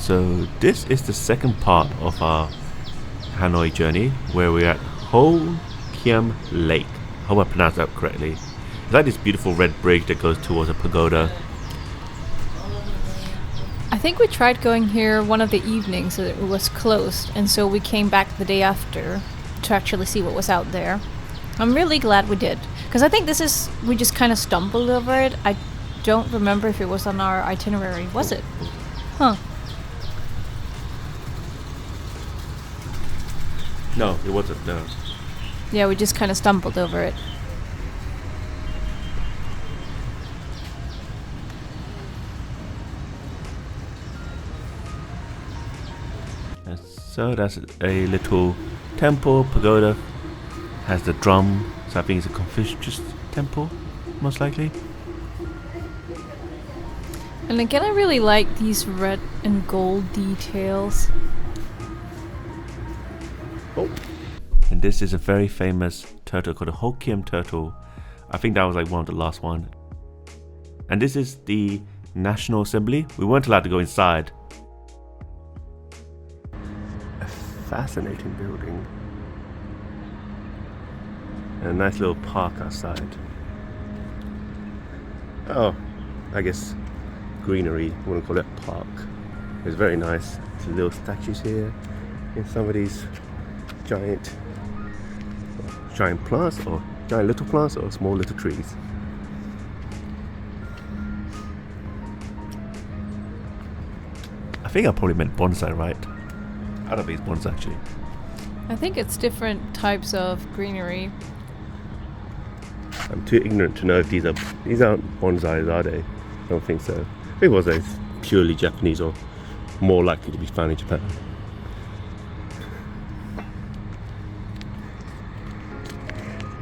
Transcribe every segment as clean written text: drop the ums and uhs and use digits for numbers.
So this is the second part of our Hanoi journey, where we're at Ho Kiem Lake. I hope I pronounced that correctly. It's like this beautiful red bridge that goes towards a pagoda. I think we tried going here one of the evenings that it was closed, and so we came back the day after to actually see what was out there. I'm really glad we did, because I think we just kind of stumbled over it. I don't remember if it was on our itinerary. Was it? Huh. No, it wasn't, no. Yeah, we just kind of stumbled over it. So that's a little temple, pagoda, has the drum, so I think it's a Confucius temple, most likely. And again, I really like these red and gold details. Oh. And this is a very famous turtle called the Ho Kiem turtle. I think that was like one of the last one. And this is the National Assembly. We weren't allowed to go inside. A fascinating building. And a nice little park outside. Oh, I guess greenery, I wouldn't call it a park. It's very nice. There's little statues here. And some of these giant plants, or giant little plants, or small little trees. I think I probably meant bonsai, right? I don't think it's bonsai actually. I think it's different types of greenery. I'm too ignorant to know if these aren't bonsais, are they? I don't think so. I think it was purely Japanese, or more likely to be found in Japan.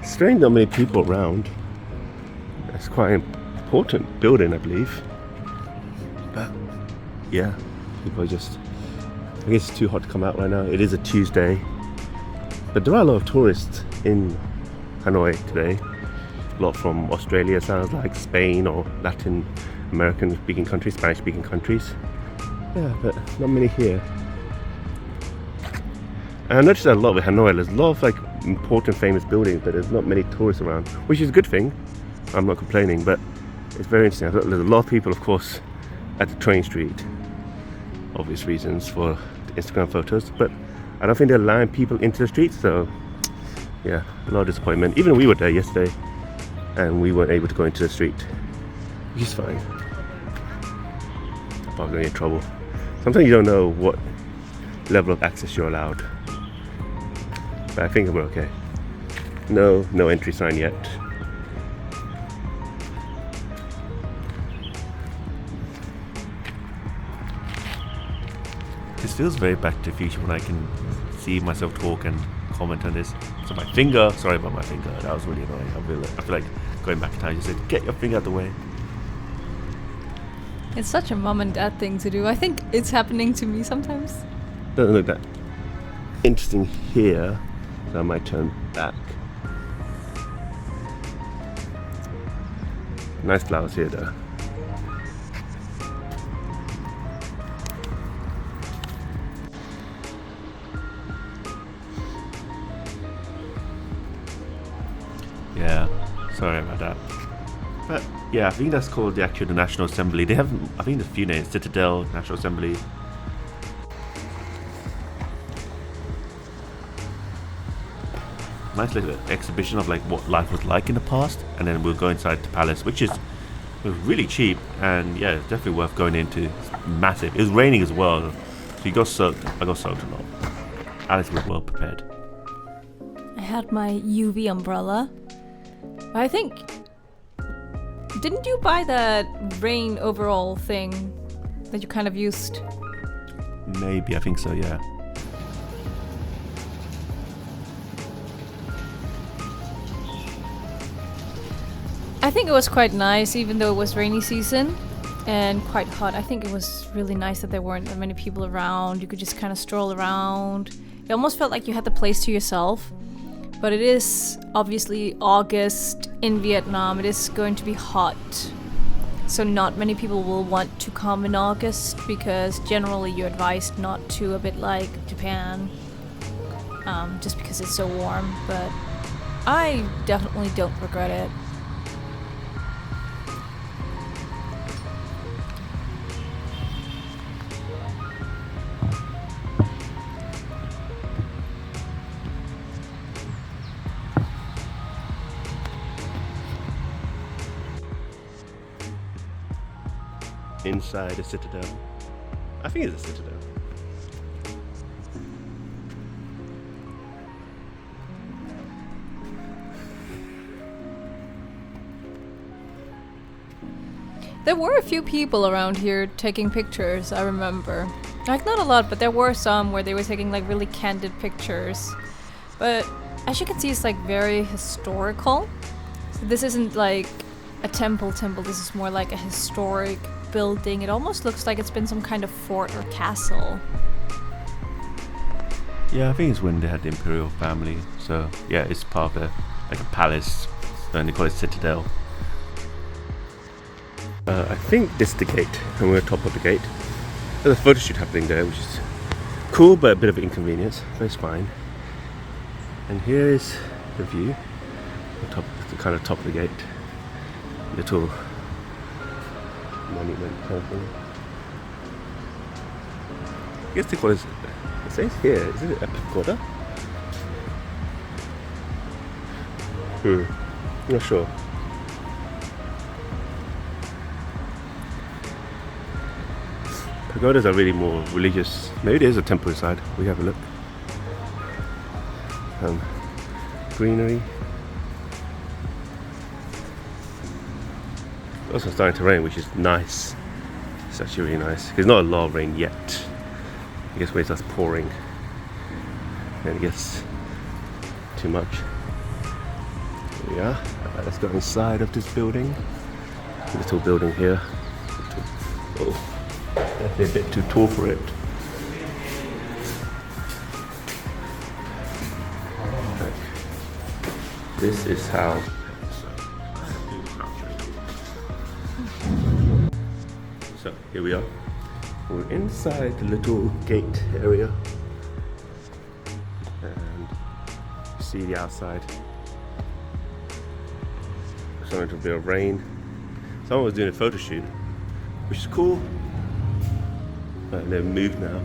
Strange not many people around. It's quite an important building, I believe. But yeah, people are just, I guess it's too hot to come out right now. It is a Tuesday. But there are a lot of tourists in Hanoi today. A lot from Australia, sounds like, Spain, or Latin American speaking countries, Spanish speaking countries. Yeah, but not many here. And I noticed that a lot with Hanoi. There's a lot of like important famous buildings, but there's not many tourists around, which is a good thing. I'm not complaining, but it's very interesting. There's a lot of people, of course, at the train street, obvious reasons for the Instagram photos, but I don't think they're allowing people into the streets, so yeah, a lot of disappointment. Even we were there yesterday and we weren't able to go into the street, which is fine. I'm probably gonna get in trouble. Sometimes you don't know what level of access you're allowed, but I think we're okay. No entry sign yet. This feels very Back to the Future when I can see myself talk and comment on this. So my finger, sorry about my finger, that was really annoying. I feel like going back in time. You said, get your finger out the way. It's such a mom and dad thing to do. I think it's happening to me sometimes. Doesn't look that interesting here, so I might turn back. Nice flowers here though. Yeah, sorry about that. But yeah, I think that's called the National Assembly. They have, I think, a few names: Citadel, National Assembly. Nice little exhibition of like what life was like in the past, and then we'll go inside the palace, which was really cheap, and yeah, it's definitely worth going into. It's massive. It was raining as well, so you got soaked. I got soaked a lot. Alice was well prepared. I had my UV umbrella. I think, didn't you buy that rain overall thing that you kind of used? Maybe, I think so, yeah. I think it was quite nice, even though it was rainy season and quite hot. I think it was really nice that there weren't that many people around. You could just kind of stroll around. It almost felt like you had the place to yourself. But it is obviously August in Vietnam. It is going to be hot. So not many people will want to come in August because generally you're advised not to, a bit like Japan, just because it's so warm. But I definitely don't regret it. Inside the Citadel. I think it's a Citadel. There were a few people around here taking pictures, I remember. Like, not a lot, but there were some where they were taking like really candid pictures. But as you can see, it's like very historical. So this isn't like a temple, this is more like a historic building. It almost looks like it's been some kind of fort or castle. Yeah, I think it's when they had the Imperial family. So yeah, it's part of like a palace, and they call it Citadel. I think this is the gate, and we're top of the gate. There's a photo shoot happening there, which is cool, but a bit of an inconvenience, but it's fine. And here is the view, the kind of top of the gate. Little monument kind of thing. I guess they call it says here, is it a pagoda? Not sure. Pagodas are really more religious. Maybe there's a temple inside. We have a look. Greenery. Also starting to rain, which is nice. It's actually really nice. There's not a lot of rain yet. I guess when it starts pouring, then it gets too much. Here we are. Alright, let's go inside of this building. Little building here. Oh. Definitely a bit too tall for it. Okay. This is how. So here we are. We're inside the little gate area, and you see the outside. Starting to be a rain. Someone was doing a photo shoot, which is cool. But they've moved now.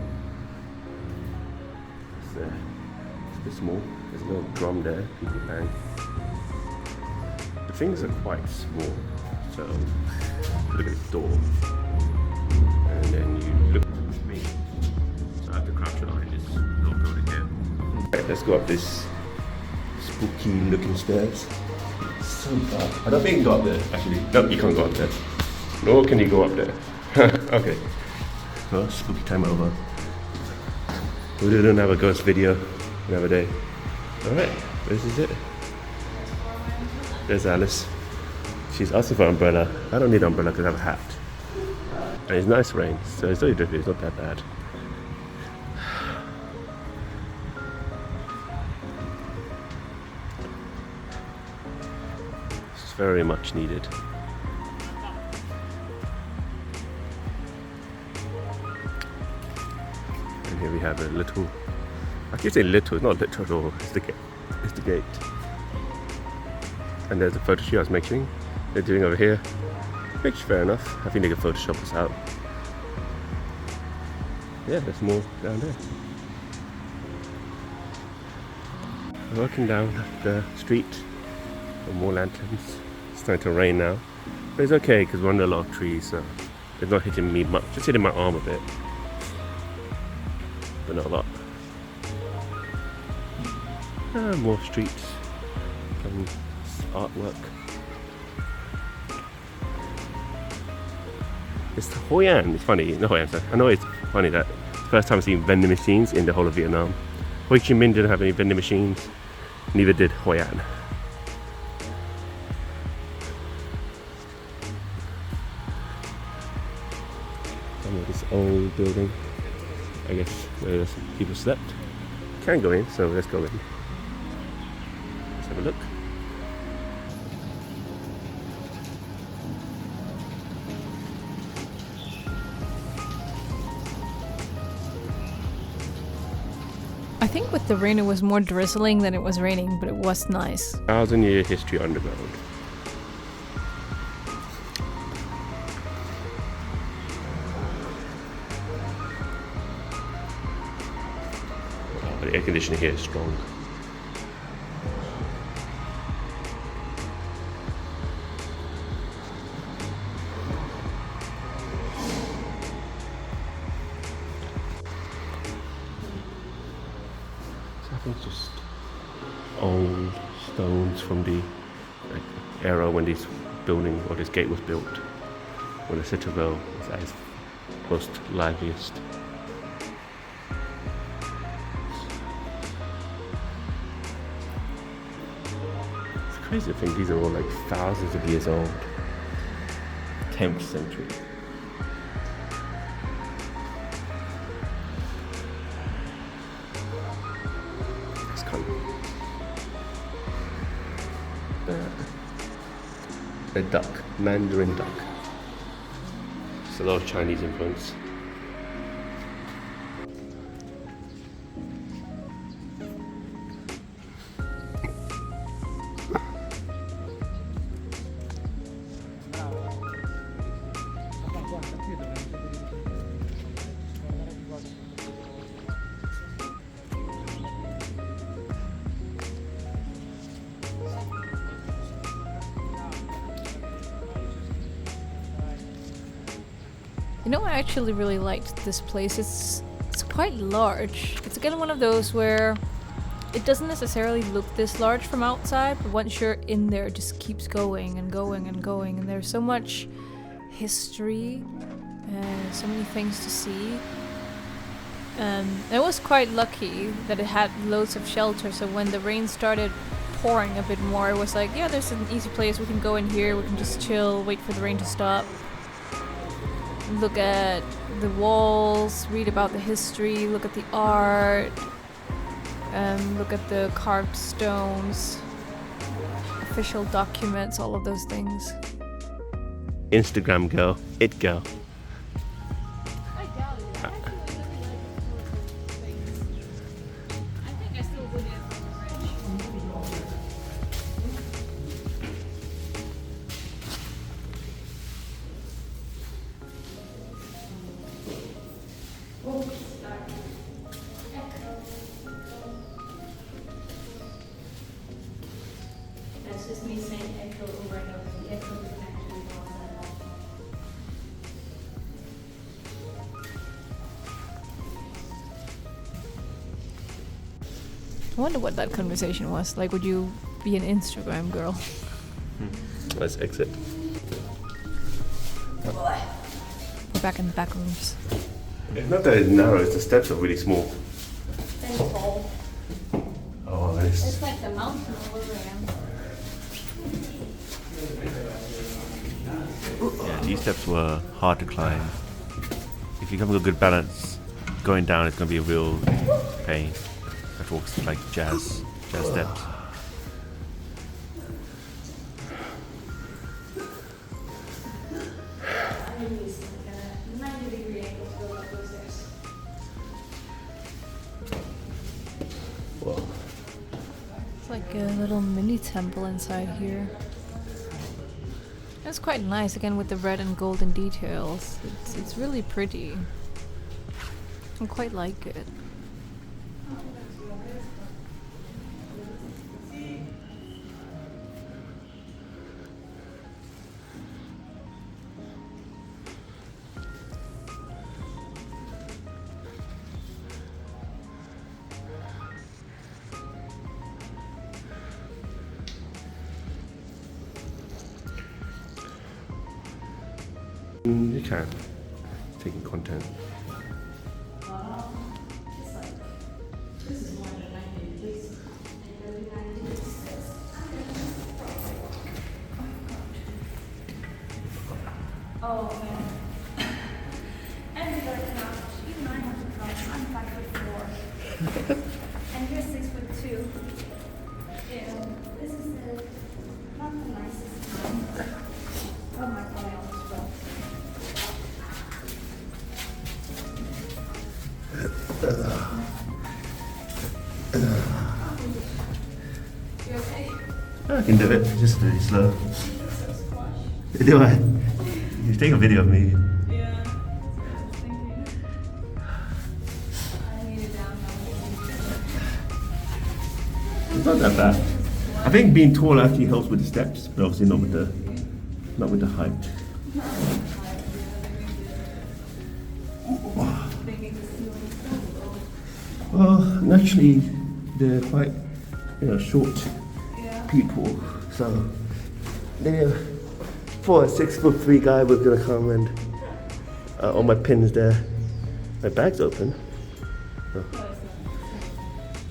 It's a bit small. There's a little drum there, people bang. The things are quite small. So look at the door. And then you look at me. So I have to crouch behind this little building here. Right, let's go up this spooky looking stairs. It's so dark. I don't think you can go up there actually. No, you can't go up there. Nor can you go up there. Okay. Well, spooky time over. We'll do another ghost video another day. Alright, this is it. There's Alice. She's asking for an umbrella. I don't need an umbrella because I have a hat. And it's nice rain, so it's not difficult, it's not that bad. It's very much needed. And here we have a little, I keep saying little, it's not little at all, it's the gate. It's the gate. And there's the photo shoot I was mentioning. They're doing over here. Which fair enough. I think they can Photoshop us out. Yeah, there's more down there. Walking down the street. More lanterns. It's starting to rain now. But it's okay because we're under a lot of trees, so it's not hitting me much. Just hitting my arm a bit. But not a lot. More streets. And artwork. It's Ho Kiem. It's funny. No, I know it's funny that it's the first time I've seen vending machines in the whole of Vietnam. Ho Chi Minh didn't have any vending machines. Neither did Ho Kiem. Some of this old building. I guess where people slept. Can't go in, so let's go in. Let's have a look. I think with the rain it was more drizzling than it was raining, but it was nice. 1,000-year history underground. Wow, the air conditioning here is strong. I think it's just old stones from the era when this building or this gate was built, when the Citadel was at its most liveliest. It's crazy to think these are all like thousands of years old. 10th century. A duck, Mandarin duck. It's a lot of Chinese influence. You know, I actually really liked this place. It's quite large. It's again one of those where it doesn't necessarily look this large from outside, but once you're in there, it just keeps going and going and going. And there's so much history and so many things to see. I was quite lucky that it had loads of shelter, so when the rain started pouring a bit more, it was like, yeah, there's an easy place. We can go in here, we can just chill, wait for the rain to stop. Look at the walls, read about the history, look at the art, look at the carved stones, official documents, all of those things. Instagram girl, it girl. I doubt it. I actually really like those things. I think I still would if I was rich. That's just me saying echo over and over. The echo is actually not that often. I wonder what that conversation was. Like, would you be an Instagram girl? Let's exit. We're back in the back rooms. It's not that it's narrow, it's the steps are really small. Then tall. Oh, nice. It's like the mountain over there. Yeah, these steps were hard to climb. If you have a good balance, going down is going to be a real pain. That walks like jazz steps. I use like a 90-degree angle to go up those stairs. Whoa. It's like a little mini temple inside here. It's quite nice, again with the red and golden details. It's really pretty. I quite like it. You can. Taking content. It's like, this is more than 90 degrees. And every 90 degrees. Oh man. And you got a couch. Even I have a couch. I'm 5'4". And you're 6'2". Yeah. This is not the nicest time. Oh my god, I almost fell. I can do it, just really slow. Do I? You take a video of me. Yeah. Thinking. I need it down now. It's not that bad. I think being tall actually helps with the steps, but obviously not with the height. They make the ceiling so low. Well, naturally, they're quite, short Yeah. people. So, they're for a 6'3" guy was gonna come and all my pins there. My bag's open. Oh.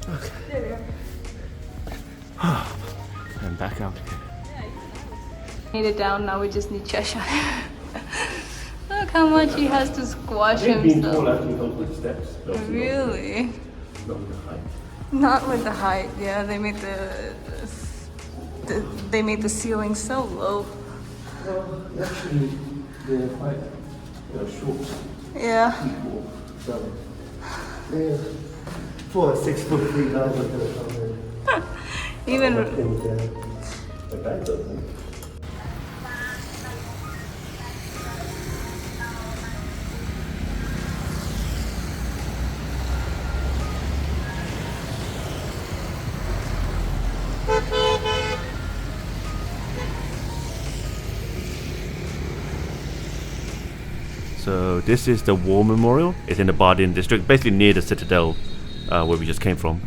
Okay. There we are. I'm back out here. Need it down now. We just need Cheshire. Look how much he has to squash Being tall himself. actually helps with the steps. but obviously Really? Not with the height. Not with the height. Yeah, they made the ceiling so low. Well, actually, they're quite short Yeah. people. So, yeah, for a 6'3" guy was gonna come in. Even My pins there. My bag's open. So this is the War Memorial. It's in the Bardin district, basically near the Citadel, where we just came from.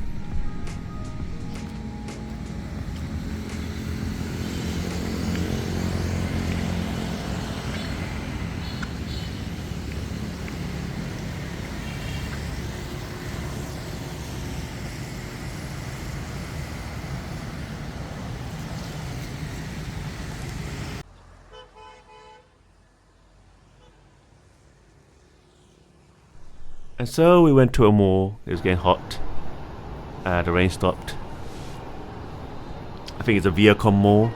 And so we went to a mall. It was getting hot. The rain stopped. I think it's a Viacom mall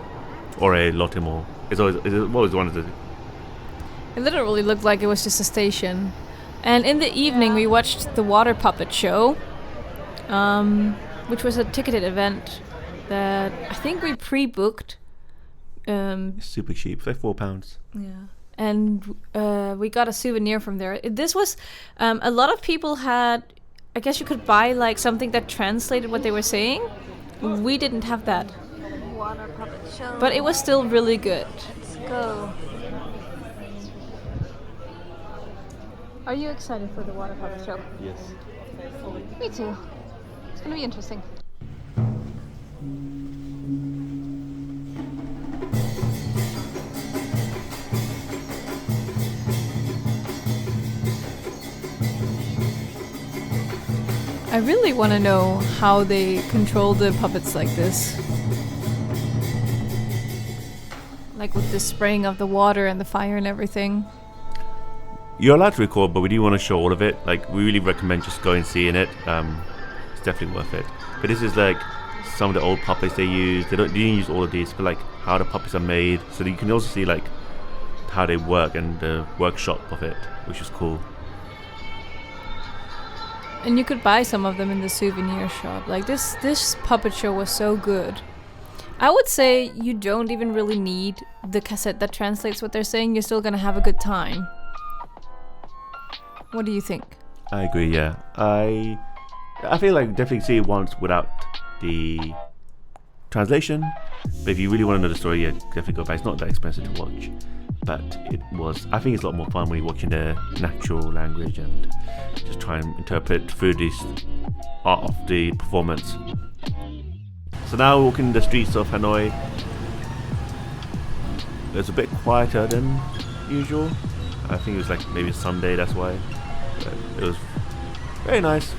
or a Lotte mall. It's always one of the. it literally looked like it was just a station. And in the evening, we watched the water puppet show, which was a ticketed event that I think we pre-booked. Super cheap, like £4. Yeah. And we got a souvenir from there. This was a lot of people had. I guess you could buy like something that translated what they were saying. We didn't have that, Water puppet show. but it was still really good. Let's go. Are you excited for the water puppet show? Yes. Me too. It's gonna be interesting. I really want to know how they control the puppets like this. Like with the spraying of the water and the fire and everything. You're allowed to record, but we do want to show all of it. Like, we really recommend just going and seeing it. It's definitely worth it. But this is like some of the old puppets they use. They didn't use all of these, but like how the puppets are made. So that you can also see like how they work and the workshop of it, which is cool. And you could buy some of them in the souvenir shop. Like this puppet show was so good. I would say you don't even really need the cassette that translates what they're saying. You're still gonna have a good time. What do you think? I agree, yeah. I feel like definitely see it once without the translation. But if you really want to know the story, yeah, definitely go back. It's not that expensive to watch. But I think it's a lot more fun when you're watching the natural language and just try and interpret through this art of the performance. So now we're walking the streets of Hanoi. It's a bit quieter than usual. I think it was like maybe Sunday, that's why. But it was very nice.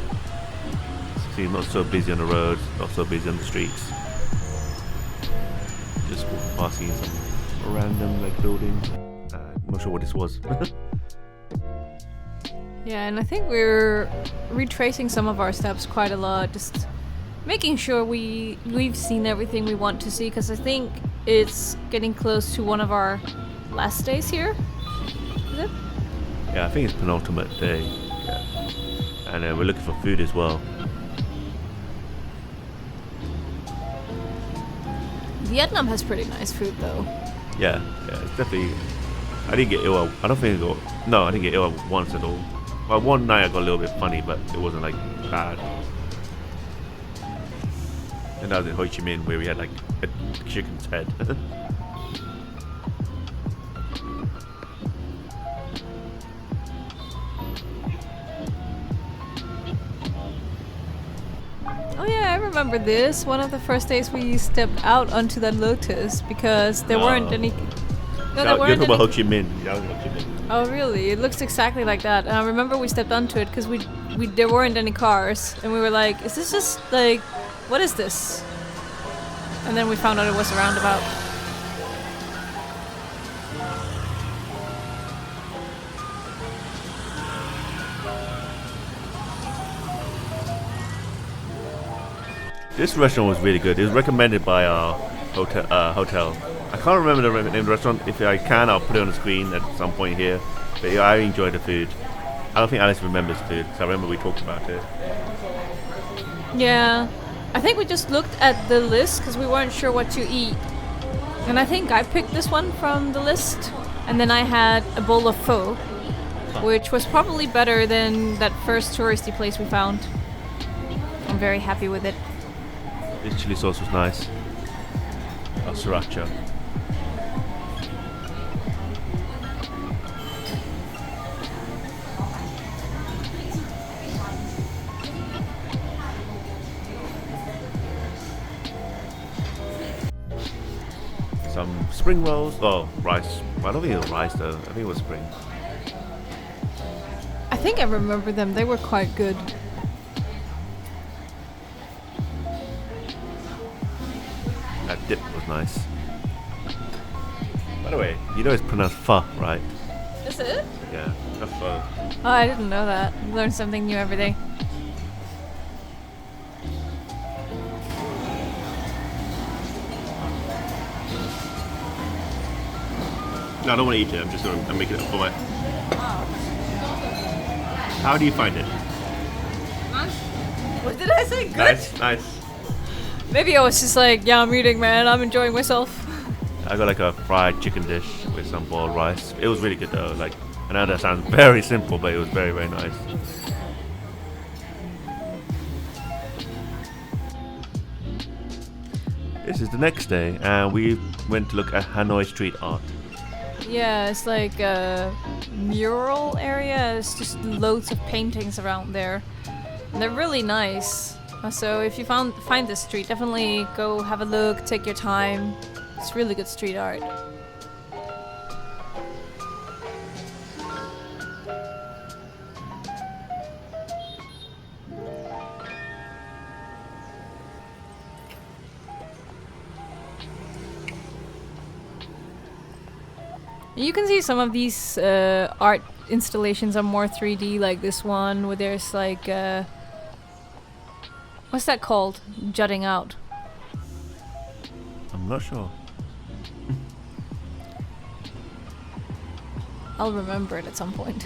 See, not so busy on the roads, not so busy on the streets. Just walking past seeing some random like buildings. I'm not sure what this was. Yeah, and I think we're retracing some of our steps quite a lot, just making sure we've seen everything we want to see, because I think it's getting close to one of our last days here. Is it? Yeah, I think it's penultimate day. Yeah. And we're looking for food as well. Vietnam has pretty nice food though. Yeah, it's definitely. I didn't get ill. I don't think I got. No, I didn't get ill once at all. Well, one night I got a little bit funny, but it wasn't like bad. And that was in Ho Chi Minh where we had like a chicken's head. Oh yeah, I remember this. One of the first days we stepped out onto that lotus because there weren't any. No, there weren't You're talking about any. Ho Chi Minh. That was Ho Chi Minh. Oh really? It looks exactly like that. And I remember we stepped onto it because we there weren't any cars, and we were like, "Is this just like, what is this?" And then we found out it was a roundabout. This restaurant was really good. It was recommended by our hotel. I can't remember the name of the restaurant. If I can, I'll put it on the screen at some point here. But yeah, I enjoyed the food. I don't think Alice remembers the food, because I remember we talked about it. Yeah, I think we just looked at the list because we weren't sure what to eat. And I think I picked this one from the list. And then I had a bowl of pho, which was probably better than that first touristy place we found. I'm very happy with it. This chili sauce was nice. Sriracha. Some spring rolls. Oh, rice. I don't think it was rice though. I think it was spring. I think I remember them. They were quite good. That dip was nice. By the way, you know it's pronounced pho, right? Is it? Yeah, not pho. Oh, I didn't know that. Learn something new every day. No, I don't want to eat it. I'm making it for my. How do you find it? What did I say? Good? Nice. Maybe I was just like, yeah, I'm eating, man. I'm enjoying myself. I got like a fried chicken dish with some boiled rice. It was really good though. Like, I know that sounds very simple, but it was very, very nice. This is the next day, and we went to look at Hanoi street art. Yeah, it's like a mural area. It's just loads of paintings around there. And they're really nice. So if you find this street, definitely go have a look, take your time. It's really good street art. You can see some of these art installations are more 3D, like this one, where there's like what's that called? Jutting out. I'm not sure. I'll remember it at some point.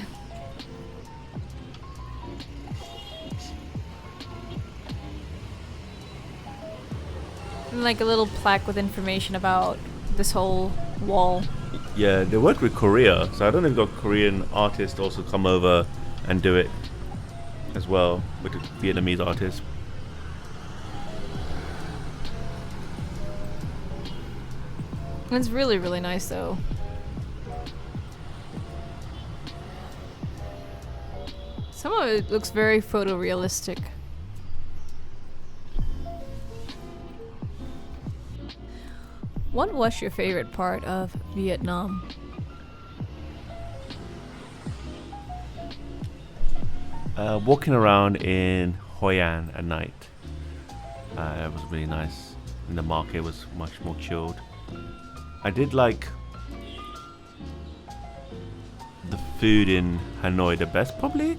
And like a little plaque with information about this whole wall. Yeah, they worked with Korea, so I don't know if you've got Korean artists also come over and do it as well with the Vietnamese artists. It's really, really nice though. Some of it looks very photorealistic. What was your favorite part of Vietnam? Walking around in Hoi An at night. It was really nice. And the market was much more chilled. I did like the food in Hanoi the best, probably.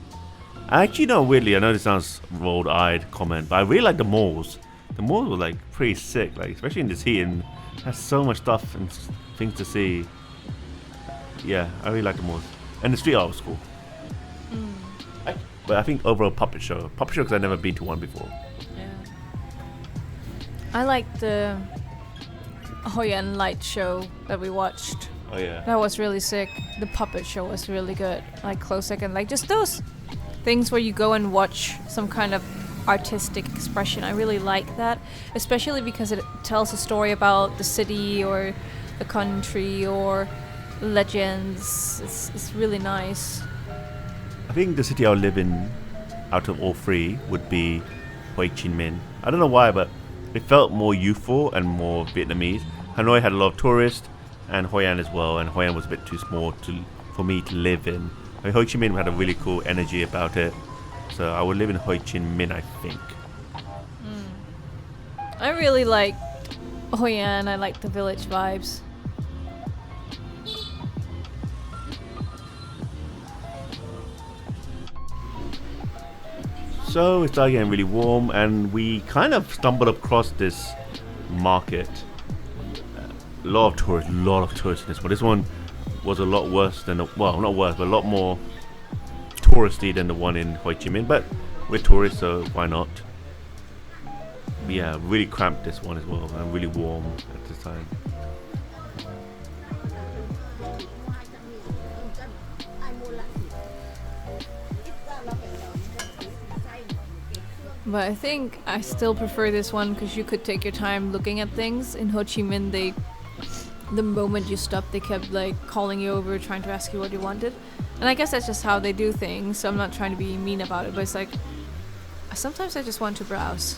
Actually, no, weirdly, I know this sounds rolled-eyed comment, but I really like the malls. The malls were like pretty sick, like especially in this heat, and has so much stuff and things to see. Yeah, I really like the malls, and the street art was cool. But I think overall puppet show because I've never been to one before. Yeah. I like the Ho Kiem light show that we watched. Oh yeah. That was really sick. The puppet show was really good. Like close second, like just those things where you go and watch some kind of artistic expression. I really like that, especially because it tells a story about the city or the country or legends. It's really nice. I think the city I'll live in out of all three would be Ho Kiem Minh. I don't know why, but it felt more youthful and more Vietnamese. Hanoi had a lot of tourists, and Hoi An as well, and Hoi An was a bit too small for me to live in. I mean, Ho Chi Minh had a really cool energy about it, so I would live in Ho Chi Minh, I think. I really like Hoi An. I like the village vibes. So it started getting really warm, and we kind of stumbled across this market. A lot of tourists in this one. This one was a lot worse than, well, not worse, but a lot more touristy than the one in Ho Chi Minh. But we're tourists, so why not? But yeah, really cramped this one as well, and really warm at the time. But I think I still prefer this one because you could take your time looking at things. In Ho Chi Minh, the moment you stopped, they kept like calling you over, trying to ask you what you wanted. And I guess that's just how they do things, so I'm not trying to be mean about it, but it's like, sometimes I just want to browse.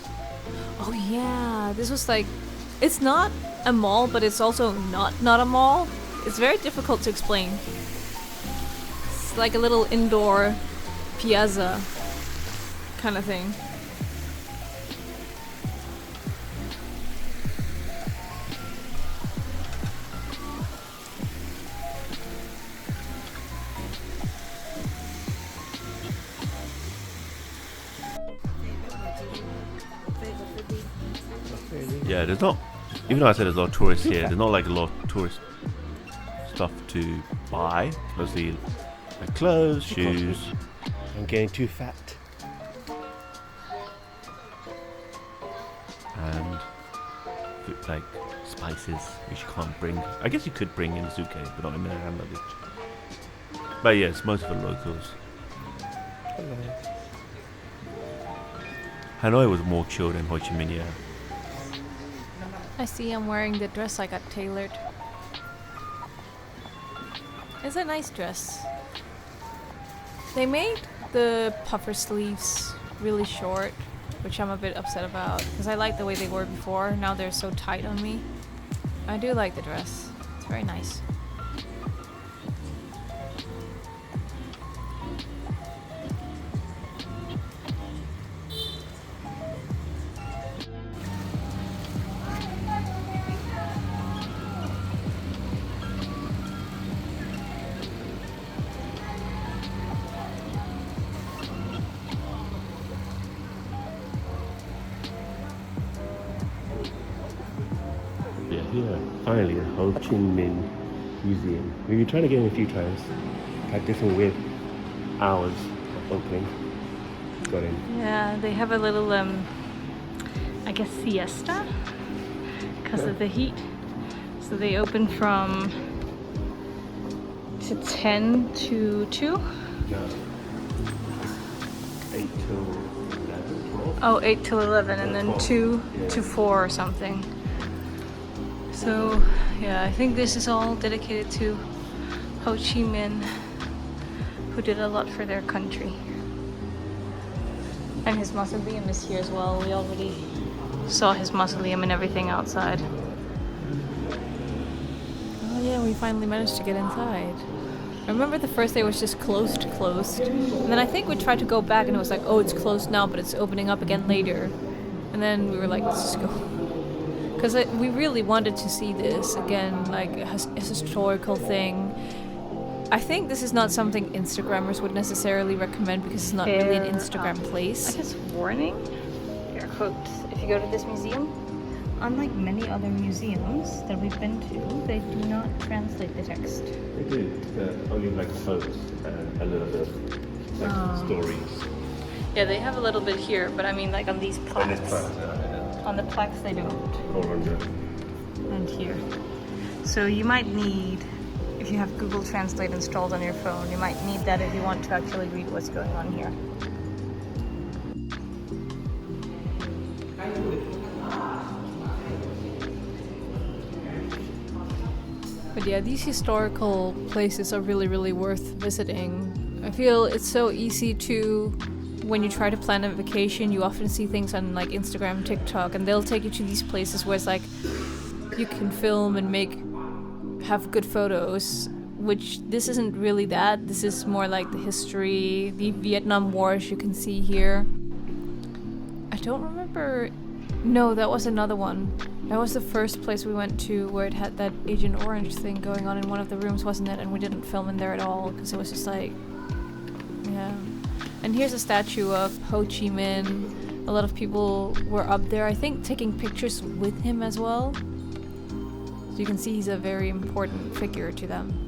Oh yeah, this was like, it's not a mall, but it's also not a mall. It's very difficult to explain. It's like a little indoor piazza kind of thing. Yeah, there's not, even though I said there's a lot of tourists here, there's not like a lot of tourist stuff to buy. Mostly like clothes, shoes. I'm getting too fat. And like spices which you can't bring. I guess you could bring in a suitcase, but not in their hand luggage. But yes, most of the locals. Hello. Hanoi was more chill than Ho Chi Minh, yeah. I see I'm wearing the dress I got tailored. It's a nice dress. They made the puffer sleeves really short, which I'm a bit upset about because I like the way they were before. Now they're so tight on me. I do like the dress. It's very nice. Here, finally, the Ho Chi Minh Museum. We've been trying to get in a few times. Had different weird hours of opening. Got in. Yeah, they have a little, I guess, siesta because of the heat. So they open from 10 to 2. No. 8 till 11, 12. Oh, 8 till 11 and then 2 to 4 or something. So, yeah, I think this is all dedicated to Ho Chi Minh, who did a lot for their country. And his mausoleum is here as well. We already saw his mausoleum and everything outside. Oh yeah, we finally managed to get inside. I remember the first day was just closed. And then I think we tried to go back and it was like, oh, it's closed now, but it's opening up again later. And then we were like, let's just go. Because we really wanted to see this again, like a historical thing. I think this is not something Instagrammers would necessarily recommend because it's not really an Instagram place. I guess warning, air quotes, if you go to this museum, unlike many other museums that we've been to, they do not translate the text. They do. Only like quotes and a little bit of like stories. Yeah, they have a little bit here, but I mean like on these plaques. And it's fun, On the plaques they don't. 400. and here. So you might need, if you have Google Translate installed on your phone, you might need that if you want to actually read what's going on here. But yeah, these historical places are really, really worth visiting. I feel it's so easy to, when you try to plan a vacation, you often see things on like Instagram, TikTok, and they'll take you to these places where it's like you can film and have good photos, which this isn't really that. This is more like the history, the Vietnam Wars you can see here. I don't remember. No, that was another one. That was the first place we went to where it had that Agent Orange thing going on in one of the rooms, wasn't it? And we didn't film in there at all because it was just like, yeah. And here's a statue of Ho Chi Minh. A lot of people were up there, I think, taking pictures with him as well. So you can see he's a very important figure to them.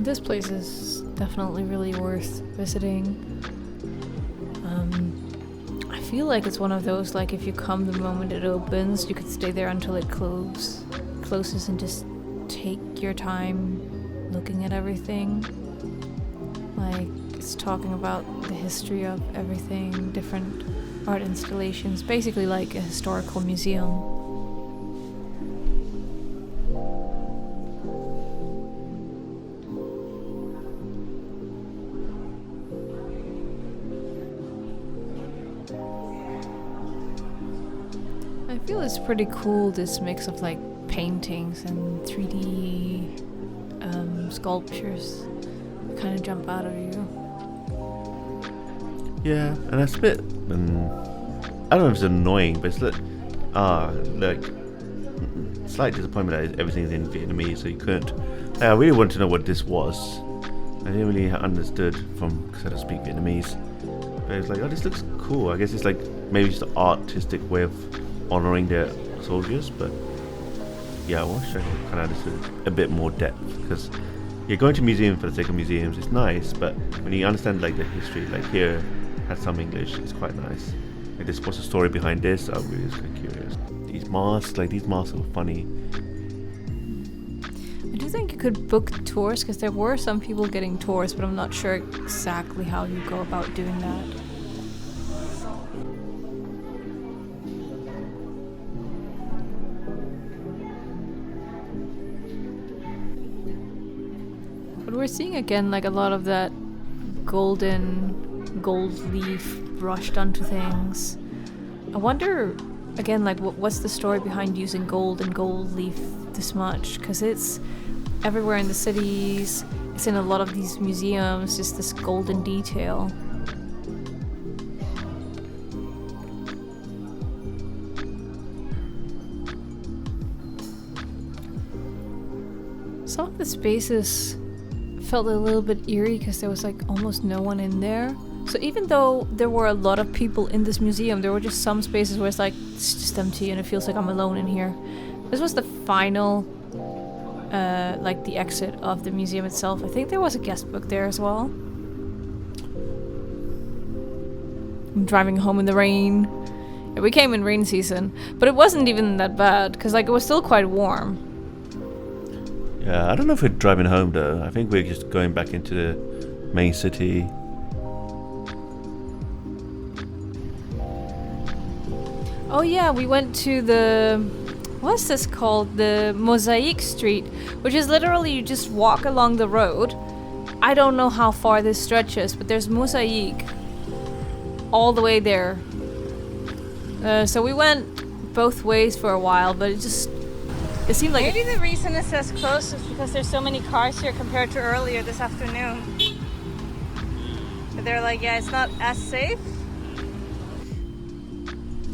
This place is definitely really worth visiting. I feel like it's one of those, like, if you come the moment it opens, you could stay there until it closes and just take your time looking at everything. Like, it's talking about the history of everything, different art installations, basically like a historical museum. I feel it's pretty cool, this mix of like paintings and 3D sculptures that kind of jump out of you. Yeah, and that's a bit, I don't know if it's annoying, but it's like slight disappointment that everything's in Vietnamese, so you couldn't. I really wanted to know what this was. I didn't really understood because I don't speak Vietnamese. But it's like, oh, this looks cool. I guess it's like maybe just an artistic way of honoring their soldiers, but yeah, I wish I kind of understood a bit more depth, because you're going to museum for the sake of museums, it's nice, but when you understand like the history, like here had some English, it's quite nice. Like, this was the story behind this, I really was kind of curious. These masks are funny. I do think you could book tours, because there were some people getting tours, but I'm not sure exactly how you go about doing that. But we're seeing again like a lot of that gold leaf brushed onto things. I wonder again, like, what's the story behind using gold and gold leaf this much? Because it's everywhere in the cities, it's in a lot of these museums, just this golden detail. spaces felt a little bit eerie because there was like almost no one in there. So even though there were a lot of people in this museum, there were just some spaces where it's like, it's just empty and it feels like I'm alone in here. This was the final, like the exit of the museum itself. I think there was a guest book there as well. I'm driving home in the rain. Yeah, we came in rain season, but it wasn't even that bad because like it was still quite warm. Yeah, I don't know if we're driving home though. I think we're just going back into the main city. Oh yeah, we went to the... what's this called? The Mosaic Street, which is literally you just walk along the road. I don't know how far this stretches, but there's Mosaic all the way there. So we went both ways for a while, but it seemed like... Maybe the reason it says close is because there's so many cars here compared to earlier this afternoon. But they're like, yeah, it's not as safe.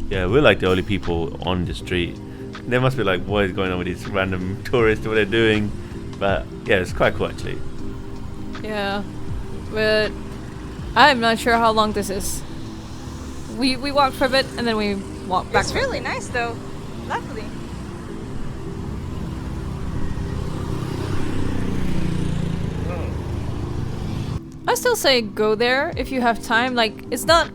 Yeah, we're like the only people on the street. There must be like, what is going on with these random tourists, what they're doing. But yeah, it's quite cool actually. Yeah, but I'm not sure how long this is. We walked for a bit and then we walked back. It's really nice though. Lovely. I still say go there if you have time. Like, it's not...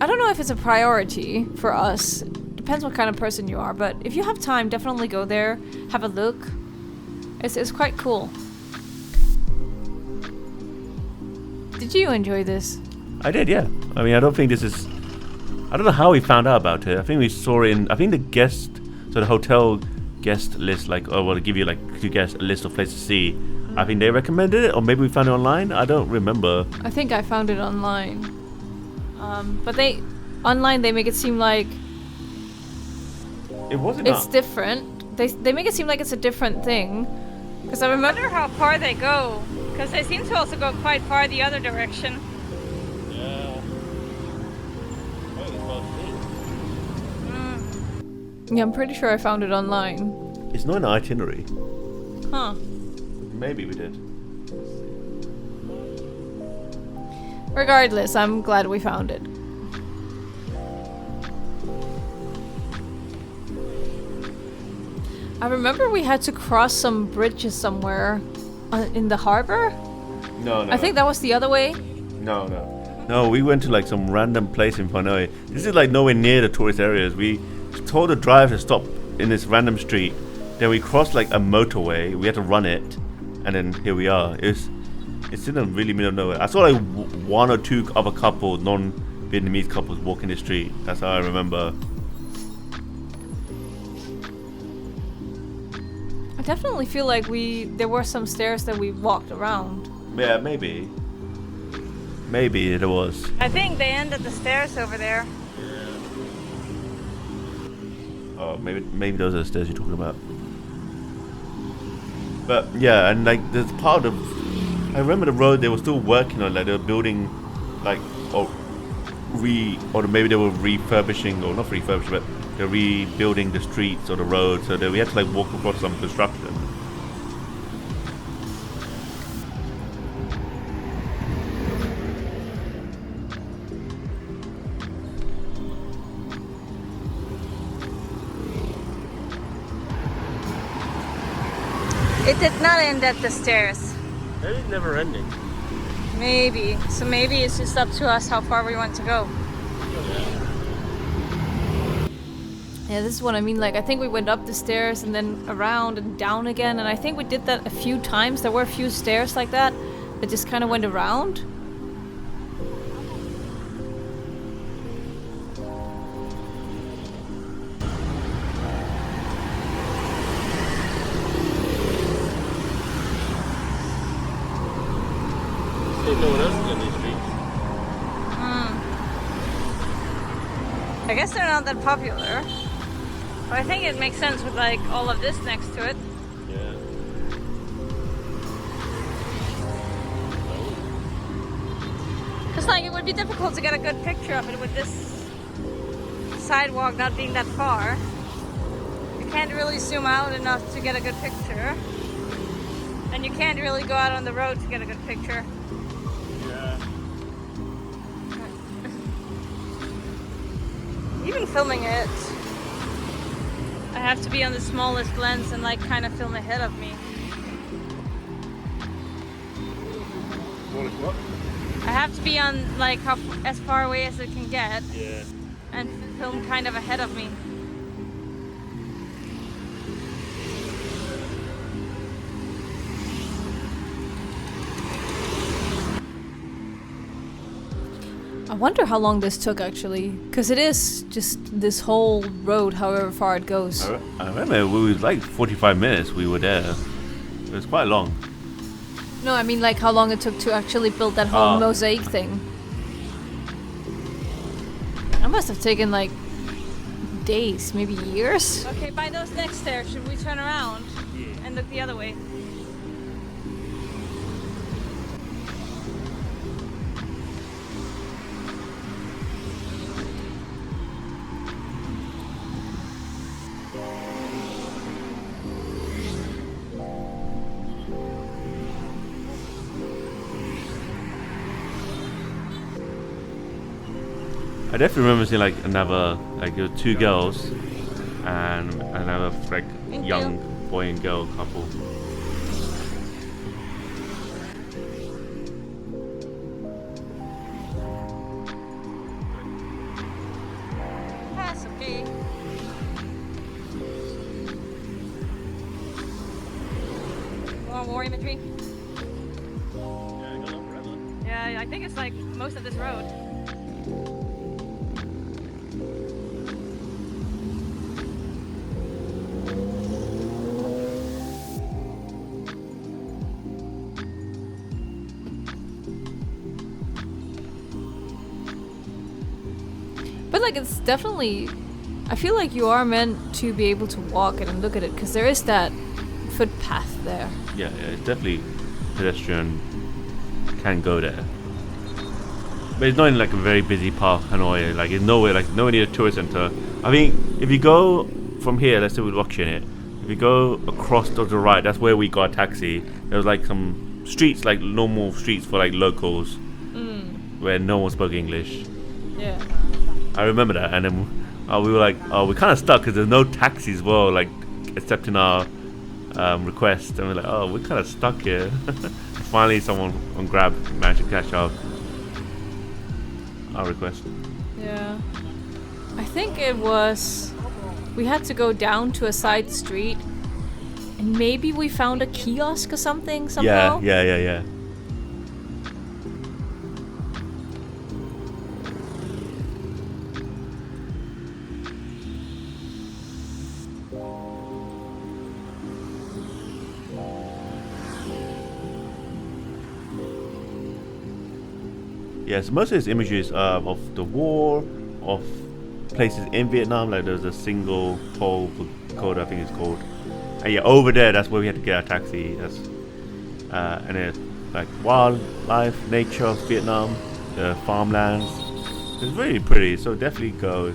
I don't know if it's a priority for us. Depends what kind of person you are, but if you have time, definitely go there. Have a look. It's quite cool. Did you enjoy this? I did, yeah. I mean, I don't think this is... I don't know how we found out about it. I think we saw in... I think the guest... So the hotel guest list, like... Oh, well, give you, like, to guess a list of places to see. I think they recommended it, or maybe we found it online. I don't remember. I think I found it online. But online they make it seem like... It wasn't... It's different. They make it seem like it's a different thing. Because I I remember... wonder how far they go. Because they seem to also go quite far the other direction. Yeah. Yeah, I'm pretty sure I found it online. It's not an itinerary. Huh. Maybe we did. Regardless, I'm glad we found it. I remember we had to cross some bridges somewhere in the harbor. No. I think that was the other way. No. No, we went to like some random place in Hanoi. This is like nowhere near the tourist areas. We told the driver to stop in this random street. Then we crossed like a motorway. We had to run it. And then here we are. It's in the really middle of nowhere. I saw like one or two other couples, non-Vietnamese couples, walking the street. That's how I remember. I definitely feel like there were some stairs that we walked around. Yeah, maybe. Maybe it was. I think they end at the stairs over there. Oh, maybe those are the stairs you're talking about. But yeah, and like there's part of... I remember the road they were still working on, like they were building, like, or maybe they were refurbishing, or not refurbishing, but they're rebuilding the streets or the road, so that we had to like walk across some construction. It did not end at the stairs. Maybe it's never ending. Maybe. So maybe it's just up to us how far we want to go. Yeah, this is what I mean. Like, I think we went up the stairs and then around and down again, and I think we did that a few times. There were a few stairs like that just kind of went around. No one else is on these streets. I guess they're not that popular. But I think it makes sense with like all of this next to it. Yeah. Because like it would be difficult to get a good picture of it with this sidewalk not being that far. You can't really zoom out enough to get a good picture. And you can't really go out on the road to get a good picture. Yeah. Even filming it, I have to be on the smallest lens and like kind of film ahead of me. What? I have to be on like as far away as it can get. Yeah. And film kind of ahead of me. I wonder how long this took actually, because it is just this whole road, however far it goes. I remember we was like 45 minutes we were there. It was quite long. No, I mean like how long it took to actually build that whole mosaic thing. I must have taken like days, maybe years. Okay, by those next stairs, should we turn around and look the other way? I definitely remember seeing like another, like there were two girls and another like young boy and girl couple. That's okay. More war imagery? Yeah, I think it's like most of this road. But like it's definitely, I feel like you are meant to be able to walk it and look at it because there is that footpath there. Yeah, it's definitely pedestrian can go there. But it's not in like a very busy part of Hanoi. Like it's nowhere near a tourist center. I think if you go from here, let's say we're watching it. If you go across to the right, that's where we got a taxi. There was like some streets, like normal streets for like locals, where no one spoke English. Yeah. I remember that, and then we were like, we're kind of stuck because there's no taxis as well, like accepting our request, and we're like, we're kind of stuck here. Finally, someone on Grab managed to catch our request. Yeah. I think it was, we had to go down to a side street, and maybe we found a kiosk or something somehow. Yeah. Yes, most of these images of the war, of places in Vietnam, like there's a single toll code, I think it's called. And yeah, over there, that's where we had to get our taxi. That's and it's like wildlife, nature of Vietnam, the farmlands. It's really pretty, so definitely go.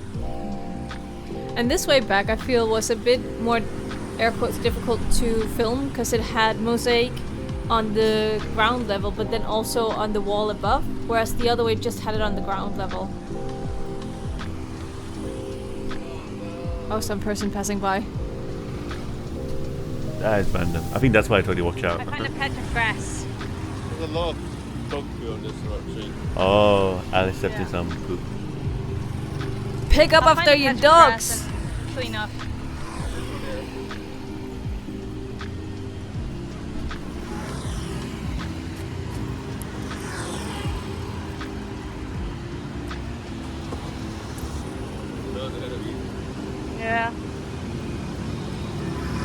And this way back, I feel was a bit more, air quotes, difficult to film because it had mosaic on the ground level, but then also on the wall above, whereas the other way just had it on the ground level. Oh, some person passing by. That is random. I think that's why I told you watch out. I find a patch of grass. There's a lot of dog poo on this road street. Oh, Alice stepped in some poop. Pick up I'll after find a your patch of grass dogs. and Clean up. Yeah.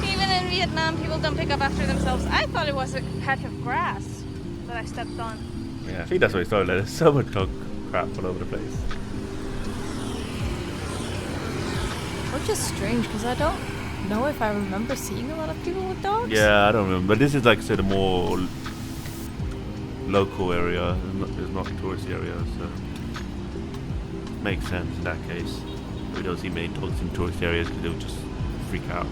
Even in Vietnam, people don't pick up after themselves. I thought it was a patch of grass that I stepped on. Yeah, I think that's what it started. Like, there's so much dog crap all over the place. Which is strange because I don't know if I remember seeing a lot of people with dogs. Yeah, I don't remember. But this is like I said, a more local area. It's not a tourist area, so makes sense in that case. We don't see many dogs in tourist areas because they'll just freak out.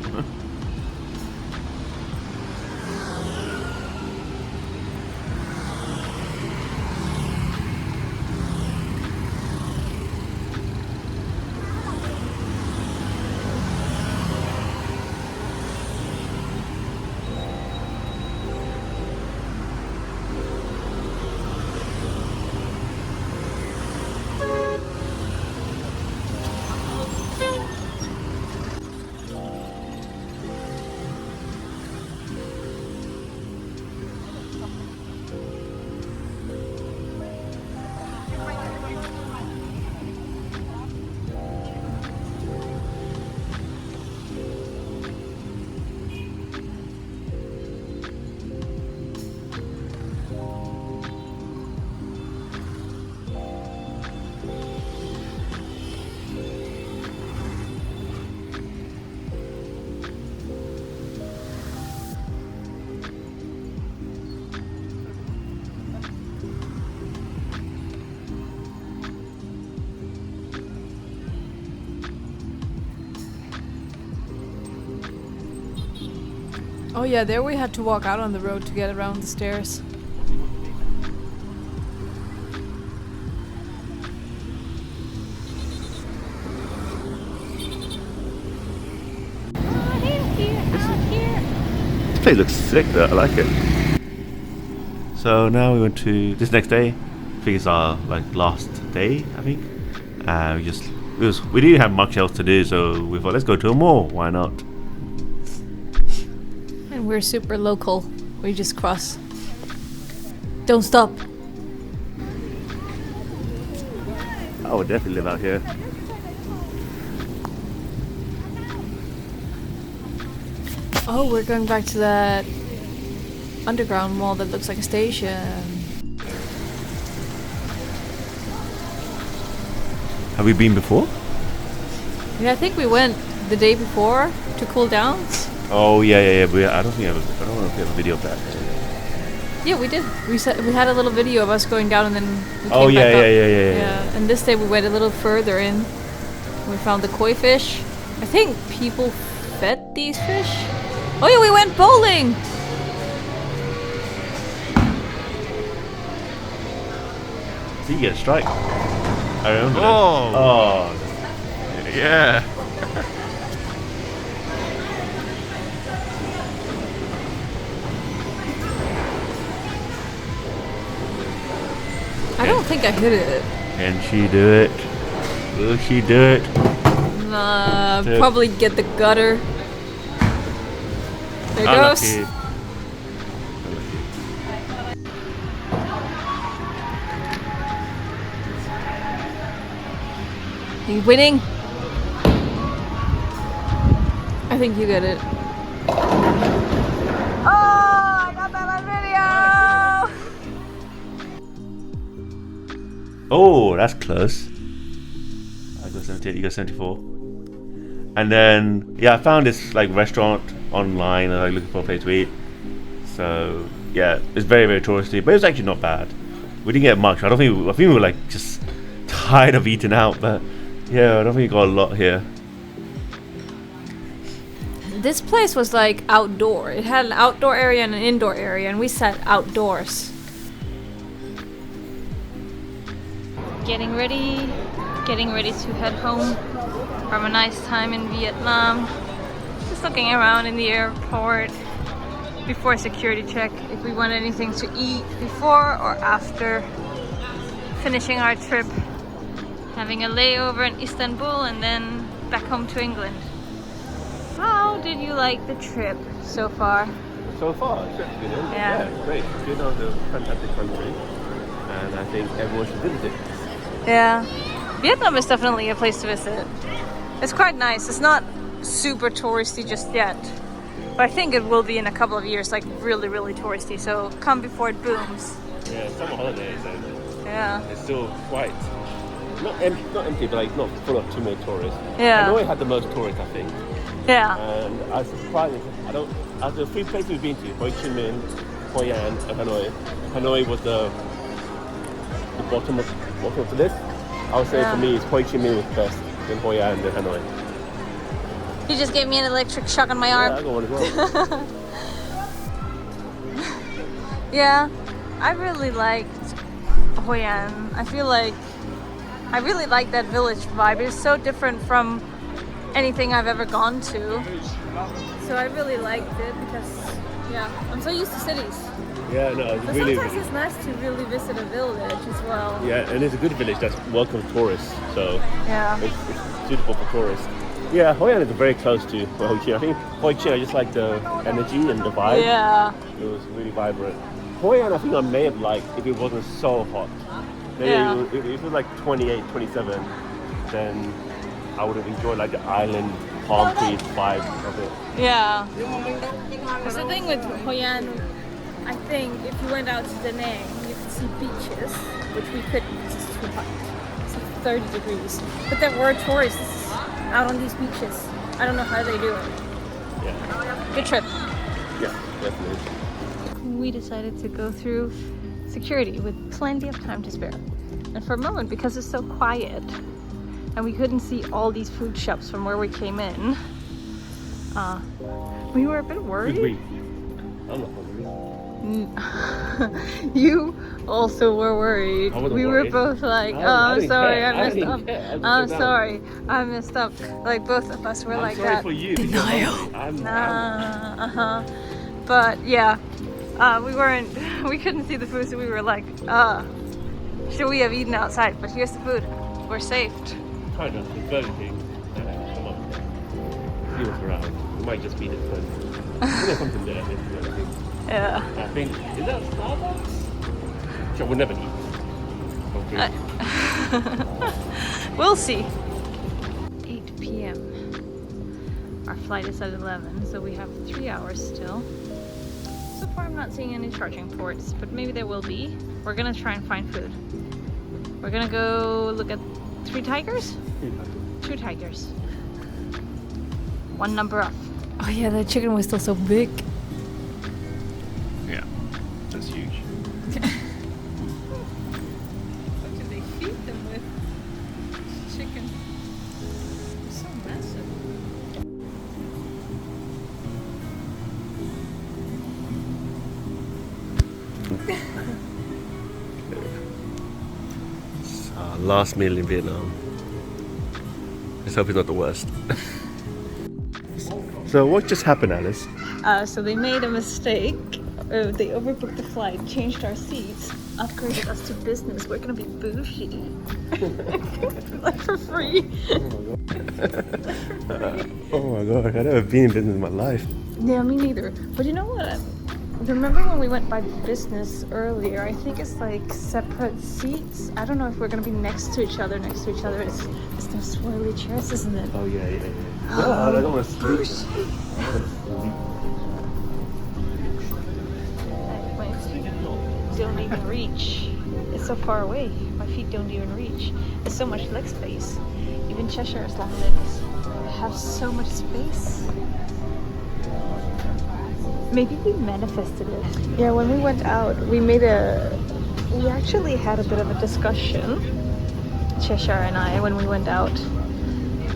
Oh yeah, there we had to walk out on the road to get around the stairs. This place looks sick though, I like it. So now we went to this next day. I think it's our like last day, I think. We didn't have much else to do, so we thought let's go to a mall. Why not? And we're super local. We just cross. Don't stop. I would definitely live out here. Oh, we're going back to that underground mall that looks like a station. Have we been before? Yeah, I think we went the day before to cool down. Oh yeah. I don't know if we have a video of that. Yeah, we did. We had a little video of us going down and then we Oh came yeah, back up. yeah. And this day we went a little further in. We found the koi fish. I think people fed these fish. Oh yeah, we went bowling! So you get a strike. I remember. Oh. Oh. Yeah. I don't think I hit it. Can she do it? Will she do it? Nah, Dude. probably get the gutter. There it goes. Unlucky. Are you winning? I think you get it. Oh, I got that on video! Oh, that's close. I got 78, you got 74. And then, yeah, I found this like restaurant online and like looking for a place to eat. So, yeah, it's very, very touristy, but it was actually not bad. We didn't get much. I think we were like just tired of eating out, but yeah, I don't think we got a lot here. This place was like outdoor. It had an outdoor area and an indoor area, and we sat outdoors. Getting ready to head home from a nice time in Vietnam. Just looking around in the airport before security check if we want anything to eat before or after finishing our trip. Having a layover in Istanbul and then back home to England. How did you like the trip so far? So far, it's good. Yeah. It's great. Vietnam's a fantastic country, and I think everyone should visit it. Yeah. Vietnam is definitely a place to visit. It's quite nice. It's not super touristy just yet. But I think it will be in a couple of years, like really, really touristy. So come before it booms. Yeah, summer holidays, and Yeah. it's still quite not empty, but like not full of too many tourists. Yeah. Hanoi had the most tourists, I think. Yeah. And I was surprised. Out of the three places we've been to, Ho Chi Minh, Hoi An, and Hanoi. Hanoi was the bottom of the list. I would say Yeah. for me, it's Ho Chi Minh was best, then Hoi An, then Hanoi. You just gave me an electric shock on my Yeah, arm. I got one as well. Yeah, I really liked Hoi An. I feel like I really like that village vibe. It's so different from anything I've ever gone to. So I really liked it because, yeah, I'm so used to cities. Yeah, no, it's But really. sometimes it's nice to really visit a village as well. Yeah, and it's a good village that's welcome tourists, so Yeah. it's suitable for tourists. Yeah, Hoi An is very close to Ho Chi Minh. I think Ho Chi Minh, I just like the energy and the vibe. Yeah. It was really vibrant. Hoi An, I think I may have liked if it wasn't so hot. Maybe Yeah. if it was like 28, 27, then I would have enjoyed like the island palm trees vibe of it. Yeah. Because the thing with Hoi An, I think if you went out to Da Nang, you could see beaches, which we couldn't because it's too hot. It's like 30 degrees. But there were tourists out on these beaches. I don't know how they do it. Yeah, Good trip. yeah, definitely. We decided to go through security with plenty of time to spare. And for a moment, because it's so quiet and we couldn't see all these food shops from where we came in, we were a bit worried. Good week. I'm not hungry. You also were worried. I wasn't We worried. were both like, I "Oh, I'm didn't sorry, care. I I messed didn't up. care. I just I'm sit down. sorry, I messed up." Like both of us were I'm like sorry that. for you. Because you're hungry. But yeah, we weren't. We couldn't see the food, so we were like, should we have eaten outside? But here's the food. We're saved. Kind of. It's Burger King. Come on. See what's around. We might just beat it first. There's something there. Yeah. I think. Is that Starbucks? Sure, we'll never eat. Okay. We'll see. 8 p.m. Our flight is at 11, so we have 3 hours still. So far I'm not seeing any charging ports, but maybe there will be. We're gonna try and find food. We're gonna go look at 3 tigers? 2 tigers. 1 number up. Oh yeah, the chicken was still so big. Yeah. That's huge. What do they feed them with? Chicken. It's so massive. It's our last meal in Vietnam. Let's hope it's not the worst. So what just happened, Alice? So they made a mistake. They overbooked the flight, changed our seats, upgraded us to business. We're gonna be bougie. Like for free. Oh my god, I've never been in business in my life. Yeah, me neither. But you know what? Remember when we went by business earlier? I think it's like separate seats. I don't know if we're gonna be next to each other. It's those swirly chairs, isn't it? Oh yeah. God, I don't want to sleep. My feet don't even reach. It's so far away. My feet don't even reach. There's so much leg space. Even Cheshire's long legs have so much space. Maybe we manifested it. Yeah, when we went out, we actually had a bit of a discussion, Cheshire and I, when we went out,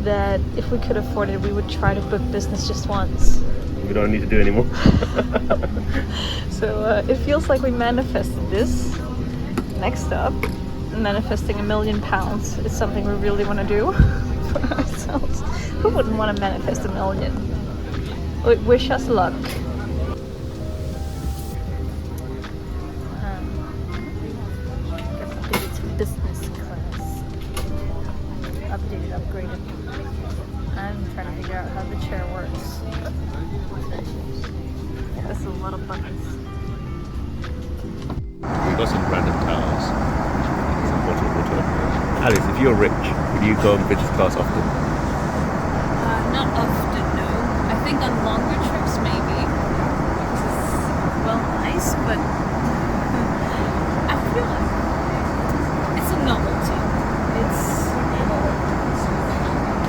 that if we could afford it, we would try to book business just once. We don't need to do anymore. So it feels like we manifested this. Next up, manifesting £1 million is something we really want to do for ourselves. Who wouldn't want to manifest $1 million? Wish us luck. Business class. Updated, upgraded. I'm trying to figure out how the chair works. There's a lot of buttons. We got some random towels. Some bottled water. Alice, if you're rich, would you go on business class often? Not often, no. I think on longer trips, maybe. Because it's, well, nice, but I feel like it's a novelty.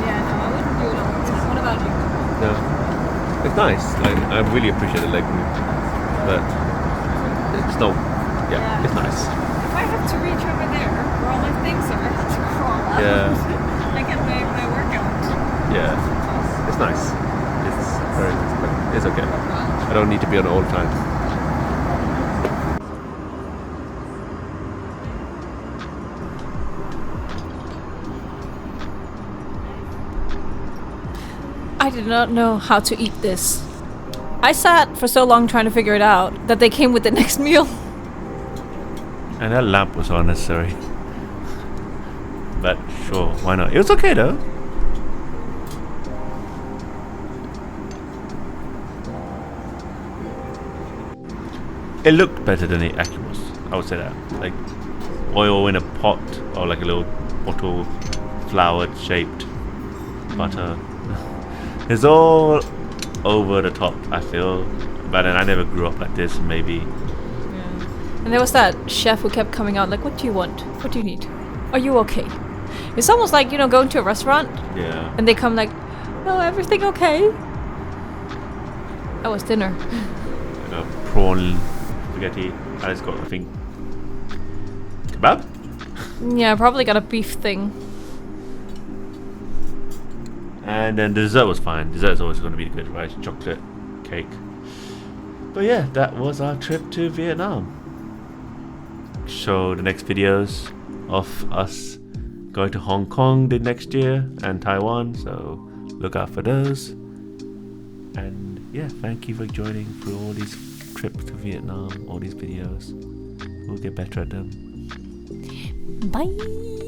Yeah, no, I wouldn't do it all the time. What about you? No. It's nice. I really appreciate the leg room. But it's not, yeah, it's nice. If I have to reach over there, where all my things are, I have to crawl up. Yeah. I get my workout. Yeah. It's nice. It's very nice, but it's okay. I don't need to be on it all the time. I did not know how to eat this. I sat for so long trying to figure it out that they came with the next meal. And that lamp was unnecessary. But sure, why not? It was okay though. It looked better than it actually was. I would say that. Like oil in a pot or like a little bottle, flowered shaped butter. It's all over the top, I feel. But then I never grew up like this, maybe. And there was that chef who kept coming out like, what do you want? What do you need? Are you okay? It's almost like, you know, going to a restaurant Yeah. and they come like, oh, everything okay? That was dinner. You know, prawn spaghetti. I just got, I think, kebab? Yeah, probably got a beef thing. And then dessert was fine. Dessert is always going to be good, right? Chocolate cake. But yeah, that was our trip to Vietnam. So the next videos of us going to Hong Kong the next year and Taiwan, so look out for those. And yeah, thank you for joining through all these trips to Vietnam, all these videos. We'll get better at them. Bye.